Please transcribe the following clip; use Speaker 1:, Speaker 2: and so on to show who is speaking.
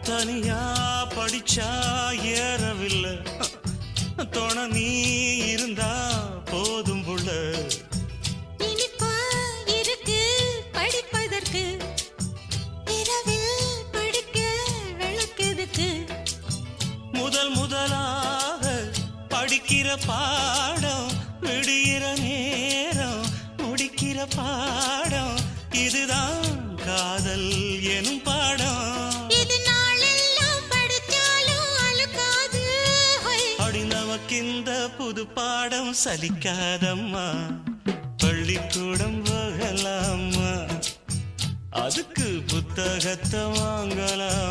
Speaker 1: தனியா படிச்சா ஏறவில்லை, தொண நீ இருந்தா போதும் புள்ள.
Speaker 2: இனிப்பா இருக்கு படிப்பதற்கு, இரவில் படிக்க விளக்குதுக்கு.
Speaker 1: முதலாக படிக்கிற பாடம், விடுகிற நேரம் முடிக்கிற பாடம், இதுதான் காதல் எனும் பாடம்.
Speaker 2: இது நாளெல்லாம் படிச்சாலும் அழுக்காது.
Speaker 1: அடி நமக்கிந்த புது பாடம் சலிக்காதம்மா, பள்ளிக்கூடம் போகலாமா, அதுக்கு புத்தகத்தை வாங்கலாம்.